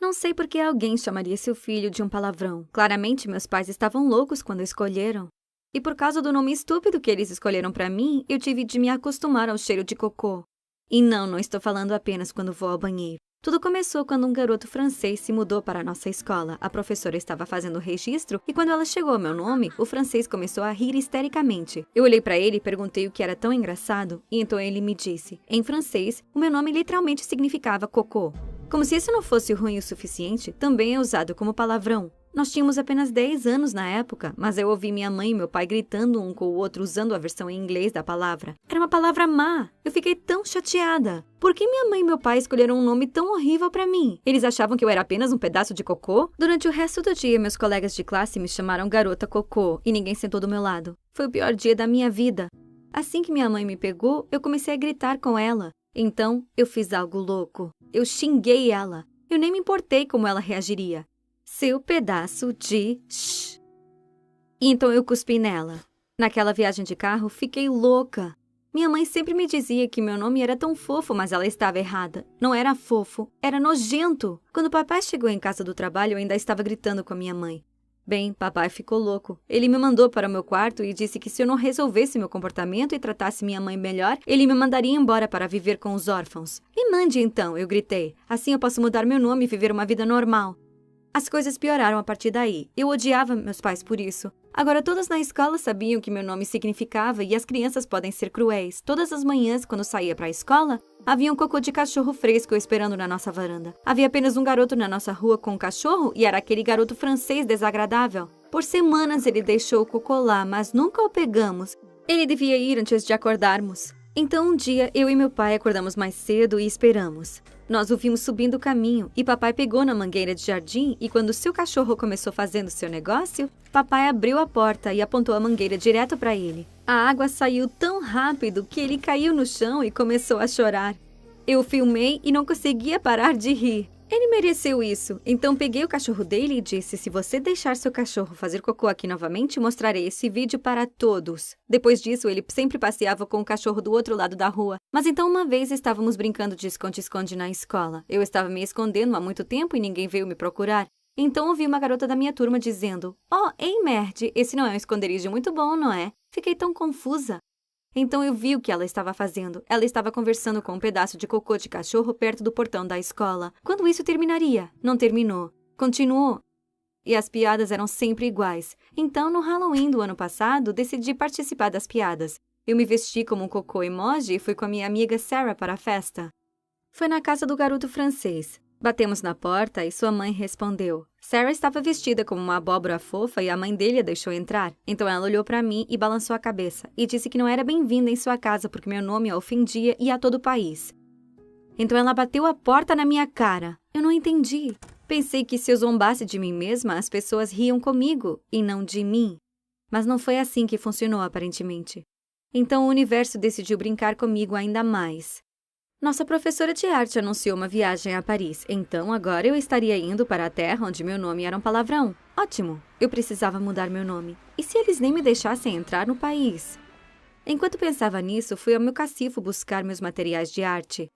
Não sei por que alguém chamaria seu filho de um palavrão. Claramente, meus pais estavam loucos quando escolheram. E por causa do nome estúpido que eles escolheram pra mim, eu tive de me acostumar ao cheiro de cocô. E não estou falando apenas quando vou ao banheiro. Tudo começou quando um garoto francês se mudou para a nossa escola. A professora estava fazendo o registro e quando ela chegou ao meu nome, o francês começou a rir histericamente. Eu olhei para ele e perguntei o que era tão engraçado e então ele me disse, em francês, o meu nome literalmente significava cocô. Como se isso não fosse ruim o suficiente, também é usado como palavrão. Nós tínhamos apenas 10 anos na época, mas eu ouvi minha mãe e meu pai gritando um com o outro usando a versão em inglês da palavra. Era uma palavra má. Eu fiquei tão chateada. Por que minha mãe e meu pai escolheram um nome tão horrível pra mim? Eles achavam que eu era apenas um pedaço de cocô? Durante o resto do dia, meus colegas de classe me chamaram garota cocô e ninguém sentou do meu lado. Foi o pior dia da minha vida. Assim que minha mãe me pegou, eu comecei a gritar com ela. Então, eu fiz algo louco. Eu xinguei ela. Eu nem me importei como ela reagiria. Seu pedaço de shh. E então eu cuspi nela. Naquela viagem de carro, fiquei louca. Minha mãe sempre me dizia que meu nome era tão fofo, mas ela estava errada. Não era fofo, era nojento. Quando papai chegou em casa do trabalho, eu ainda estava gritando com a minha mãe. Bem, papai ficou louco. Ele me mandou para o meu quarto e disse que se eu não resolvesse meu comportamento e tratasse minha mãe melhor, ele me mandaria embora para viver com os órfãos. Me mande então, eu gritei. Assim eu posso mudar meu nome e viver uma vida normal. As coisas pioraram a partir daí. Eu odiava meus pais por isso. Agora todos na escola sabiam o que meu nome significava e as crianças podem ser cruéis. Todas as manhãs, quando saía para a escola, havia um cocô de cachorro fresco esperando na nossa varanda. Havia apenas um garoto na nossa rua com um cachorro e era aquele garoto francês desagradável. Por semanas ele deixou o cocô lá, mas nunca o pegamos. Ele devia ir antes de acordarmos. Então um dia, eu e meu pai acordamos mais cedo e esperamos. Nós o vimos subindo o caminho e papai pegou na mangueira de jardim e quando seu cachorro começou fazendo seu negócio, papai abriu a porta e apontou a mangueira direto para ele. A água saiu tão rápido que ele caiu no chão e começou a chorar. Eu filmei e não conseguia parar de rir. Ele mereceu isso, então peguei o cachorro dele e disse, se você deixar seu cachorro fazer cocô aqui novamente, mostrarei esse vídeo para todos. Depois disso, ele sempre passeava com o cachorro do outro lado da rua. Mas então uma vez estávamos brincando de esconde-esconde na escola. Eu estava me escondendo há muito tempo e ninguém veio me procurar. Então ouvi uma garota da minha turma dizendo, oh, ei, Merd, esse não é um esconderijo muito bom, não é? Fiquei tão confusa. Então eu vi o que ela estava fazendo. Ela estava conversando com um pedaço de cocô de cachorro perto do portão da escola. Quando isso terminaria? Não terminou. Continuou. E as piadas eram sempre iguais. Então, no Halloween do ano passado, decidi participar das piadas. Eu me vesti como um cocô emoji e fui com a minha amiga Sarah para a festa. Foi na casa do garoto francês. Batemos na porta e sua mãe respondeu. Sarah estava vestida como uma abóbora fofa e a mãe dele a deixou entrar. Então ela olhou para mim e balançou a cabeça e disse que não era bem-vinda em sua casa porque meu nome a ofendia e a todo o país. Então ela bateu a porta na minha cara. Eu não entendi. Pensei que se eu zombasse de mim mesma, as pessoas riam comigo e não de mim. Mas não foi assim que funcionou aparentemente. Então o universo decidiu brincar comigo ainda mais. Nossa professora de arte anunciou uma viagem a Paris, então agora eu estaria indo para a terra onde meu nome era um palavrão. Ótimo! Eu precisava mudar meu nome. E se eles nem me deixassem entrar no país? Enquanto pensava nisso, fui ao meu cacifo buscar meus materiais de arte.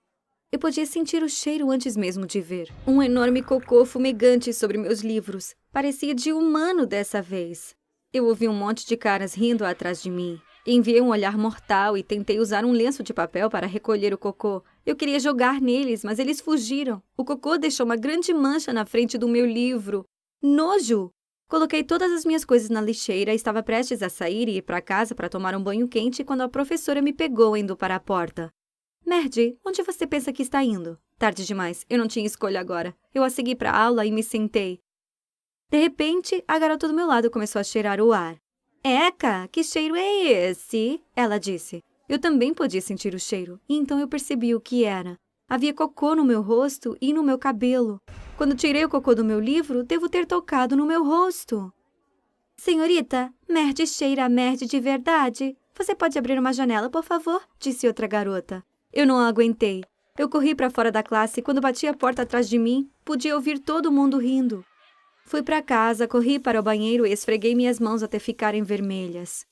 Eu podia sentir o cheiro antes mesmo de ver. Um enorme cocô fumegante sobre meus livros. Parecia de humano dessa vez. Eu ouvi um monte de caras rindo atrás de mim. Enviei um olhar mortal e tentei usar um lenço de papel para recolher o cocô. Eu queria jogar neles, mas eles fugiram. O cocô deixou uma grande mancha na frente do meu livro. Nojo! Coloquei todas as minhas coisas na lixeira e estava prestes a sair e ir para casa para tomar um banho quente quando a professora me pegou indo para a porta. Merd, onde você pensa que está indo? Tarde demais, eu não tinha escolha agora. Eu a segui para a aula e me sentei. De repente, a garota do meu lado começou a cheirar o ar. Eca, que cheiro é esse? Ela disse. Eu também podia sentir o cheiro, e então eu percebi o que era. Havia cocô no meu rosto e no meu cabelo. Quando tirei o cocô do meu livro, devo ter tocado no meu rosto. Senhorita, Merd cheira a Merd de verdade. Você pode abrir uma janela, por favor? Disse outra garota. Eu não aguentei. Eu corri para fora da classe e quando bati a porta atrás de mim, podia ouvir todo mundo rindo. Fui para casa, corri para o banheiro e esfreguei minhas mãos até ficarem vermelhas.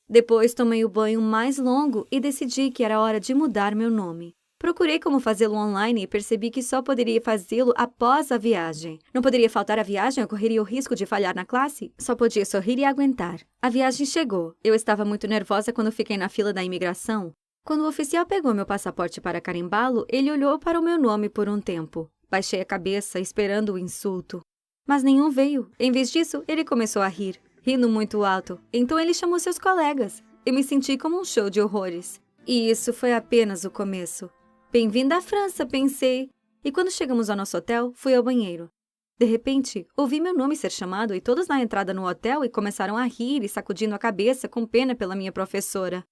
Depois tomei o banho mais longo e decidi que era hora de mudar meu nome. Procurei como fazê-lo online e percebi que só poderia fazê-lo após a viagem. Não poderia faltar a viagem ou correria o risco de falhar na classe? Só podia sorrir e aguentar. A viagem chegou. Eu estava muito nervosa quando fiquei na fila da imigração. Quando o oficial pegou meu passaporte para carimbá-lo, ele olhou para o meu nome por um tempo. Baixei a cabeça, esperando o insulto. Mas nenhum veio. Em vez disso, ele começou a rir, rindo muito alto. Então ele chamou seus colegas. Eu me senti como um show de horrores. E isso foi apenas o começo. Bem-vinda à França, pensei. E quando chegamos ao nosso hotel, fui ao banheiro. De repente, ouvi meu nome ser chamado e todos na entrada no hotel começaram a rir e sacudindo a cabeça com pena pela minha professora.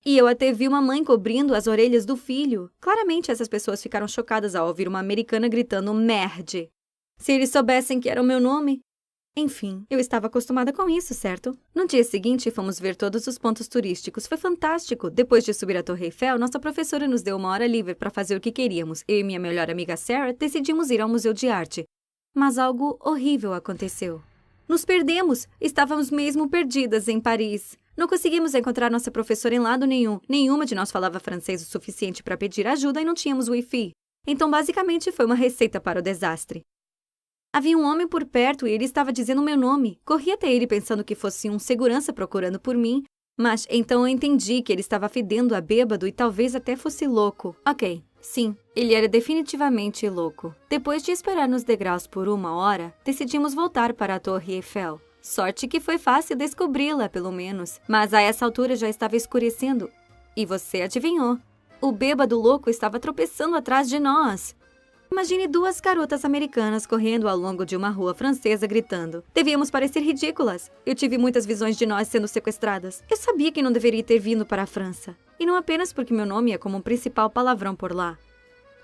E eu até vi uma mãe cobrindo as orelhas do filho. Claramente, essas pessoas ficaram chocadas ao ouvir uma americana gritando merde. Se eles soubessem que era o meu nome... Enfim, eu estava acostumada com isso, certo? No dia seguinte, fomos ver todos os pontos turísticos. Foi fantástico. Depois de subir a Torre Eiffel, nossa professora nos deu uma hora livre para fazer o que queríamos. Eu e minha melhor amiga Sarah decidimos ir ao Museu de Arte. Mas algo horrível aconteceu. Nos perdemos! Estávamos mesmo perdidas em Paris. Não conseguimos encontrar nossa professora em lado nenhum. Nenhuma de nós falava francês o suficiente para pedir ajuda e não tínhamos Wi-Fi. Então, basicamente, foi uma receita para o desastre. Havia um homem por perto e ele estava dizendo meu nome. Corri até ele pensando que fosse um segurança procurando por mim, mas então eu entendi que ele estava fedendo a bêbado e talvez até fosse louco. Ok, sim, ele era definitivamente louco. Depois de esperar nos degraus por 1 hora, decidimos voltar para a Torre Eiffel. Sorte que foi fácil descobri-la, pelo menos. Mas a essa altura já estava escurecendo. E você adivinhou. O bêbado louco estava tropeçando atrás de nós. Imagine 2 garotas americanas correndo ao longo de uma rua francesa gritando. Devíamos parecer ridículas. Eu tive muitas visões de nós sendo sequestradas. Eu sabia que não deveria ter vindo para a França. E não apenas porque meu nome é como um principal palavrão por lá.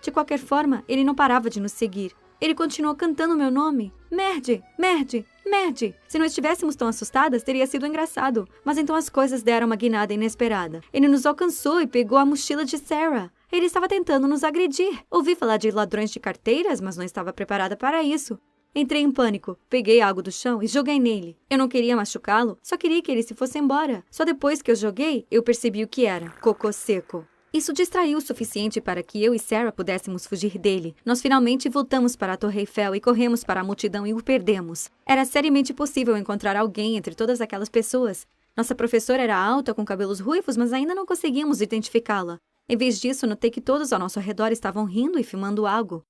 De qualquer forma, ele não parava de nos seguir. Ele continuou cantando meu nome. Merde, merde, merde. Se não estivéssemos tão assustadas, teria sido engraçado. Mas então as coisas deram uma guinada inesperada. Ele nos alcançou e pegou a mochila de Sarah. Ele estava tentando nos agredir. Ouvi falar de ladrões de carteiras, mas não estava preparada para isso. Entrei em pânico, peguei algo do chão e joguei nele. Eu não queria machucá-lo, só queria que ele se fosse embora. Só depois que eu joguei, eu percebi o que era. Cocô seco. Isso distraiu o suficiente para que eu e Sarah pudéssemos fugir dele. Nós finalmente voltamos para a Torre Eiffel e corremos para a multidão e o perdemos. Era seriamente possível encontrar alguém entre todas aquelas pessoas. Nossa professora era alta, com cabelos ruivos, mas ainda não conseguíamos identificá-la. Em vez disso, notei que todos ao nosso redor estavam rindo e filmando algo.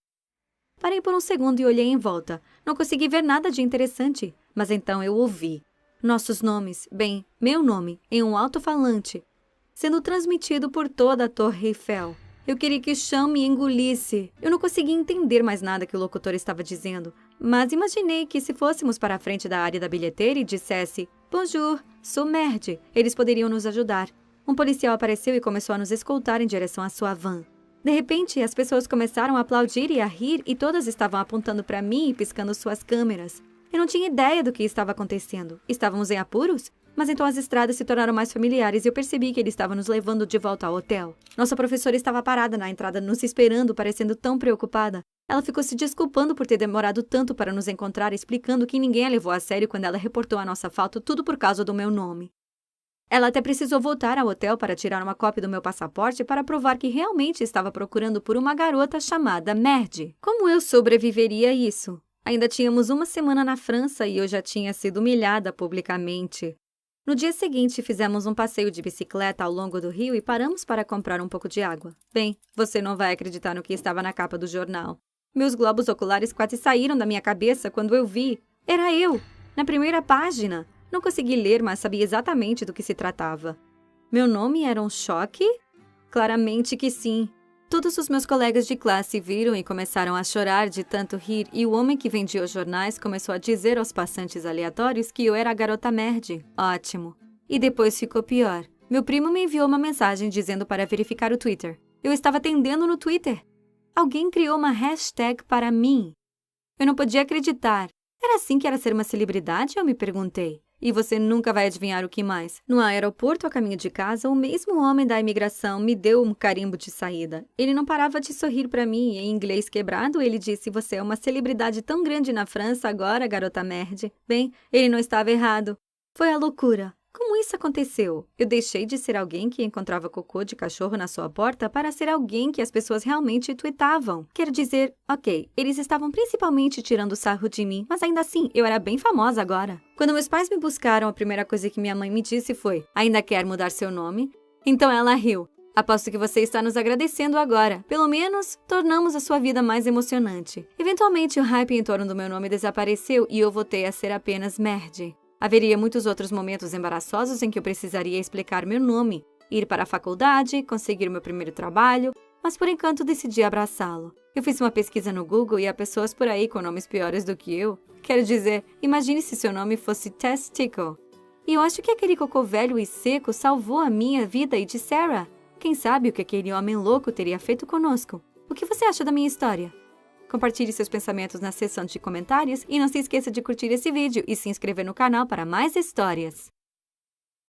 Parei por um segundo e olhei em volta. Não consegui ver nada de interessante, mas então eu ouvi. Nossos nomes, bem, meu nome, em um alto-falante, sendo transmitido por toda a Torre Eiffel. Eu queria que o chão me engolisse. Eu não conseguia entender mais nada que o locutor estava dizendo, mas imaginei que se fôssemos para a frente da área da bilheteira e dissesse Bonjour, sou Merde, eles poderiam nos ajudar. Um policial apareceu e começou a nos escoltar em direção à sua van. De repente, as pessoas começaram a aplaudir e a rir e todas estavam apontando para mim e piscando suas câmeras. Eu não tinha ideia do que estava acontecendo. Estávamos em apuros? Mas então as estradas se tornaram mais familiares e eu percebi que ele estava nos levando de volta ao hotel. Nossa professora estava parada na entrada, nos esperando, parecendo tão preocupada. Ela ficou se desculpando por ter demorado tanto para nos encontrar, explicando que ninguém a levou a sério quando ela reportou a nossa falta, tudo por causa do meu nome. Ela até precisou voltar ao hotel para tirar uma cópia do meu passaporte para provar que realmente estava procurando por uma garota chamada Merde. Como eu sobreviveria a isso? Ainda tínhamos 1 semana na França e eu já tinha sido humilhada publicamente. No dia seguinte, fizemos um passeio de bicicleta ao longo do rio e paramos para comprar um pouco de água. Bem, você não vai acreditar no que estava na capa do jornal. Meus globos oculares quase saíram da minha cabeça quando eu vi. Era eu, na primeira página. Não consegui ler, mas sabia exatamente do que se tratava. Meu nome era um choque? Claramente que sim. Todos os meus colegas de classe viram e começaram a chorar de tanto rir, e o homem que vendia os jornais começou a dizer aos passantes aleatórios que eu era a garota Merde. Ótimo. E depois ficou pior. Meu primo me enviou uma mensagem dizendo para verificar o Twitter. Eu estava atendendo no Twitter. Alguém criou uma hashtag para mim. Eu não podia acreditar. Era assim que era ser uma celebridade? Eu me perguntei. E você nunca vai adivinhar o que mais. No aeroporto, a caminho de casa, o mesmo homem da imigração me deu um carimbo de saída. Ele não parava de sorrir para mim e, em inglês quebrado, ele disse: você é uma celebridade tão grande na França agora, garota Merde. Bem, ele não estava errado. Foi a loucura. Como isso aconteceu? Eu deixei de ser alguém que encontrava cocô de cachorro na sua porta para ser alguém que as pessoas realmente tuitavam. Quero dizer, ok, eles estavam principalmente tirando sarro de mim, mas ainda assim, eu era bem famosa agora. Quando meus pais me buscaram, a primeira coisa que minha mãe me disse foi: ainda quer mudar seu nome? Então ela riu. Aposto que você está nos agradecendo agora. Pelo menos, tornamos a sua vida mais emocionante. Eventualmente, o hype em torno do meu nome desapareceu e eu voltei a ser apenas Merd. Haveria muitos outros momentos embaraçosos em que eu precisaria explicar meu nome, ir para a faculdade, conseguir meu primeiro trabalho, mas por enquanto decidi abraçá-lo. Eu fiz uma pesquisa no Google e há pessoas por aí com nomes piores do que eu. Quero dizer, imagine se seu nome fosse Testicle. E eu acho que aquele cocô velho e seco salvou a minha vida e de Sarah. Quem sabe o que aquele homem louco teria feito conosco? O que você acha da minha história? Compartilhe seus pensamentos na seção de comentários e não se esqueça de curtir esse vídeo e se inscrever no canal para mais histórias.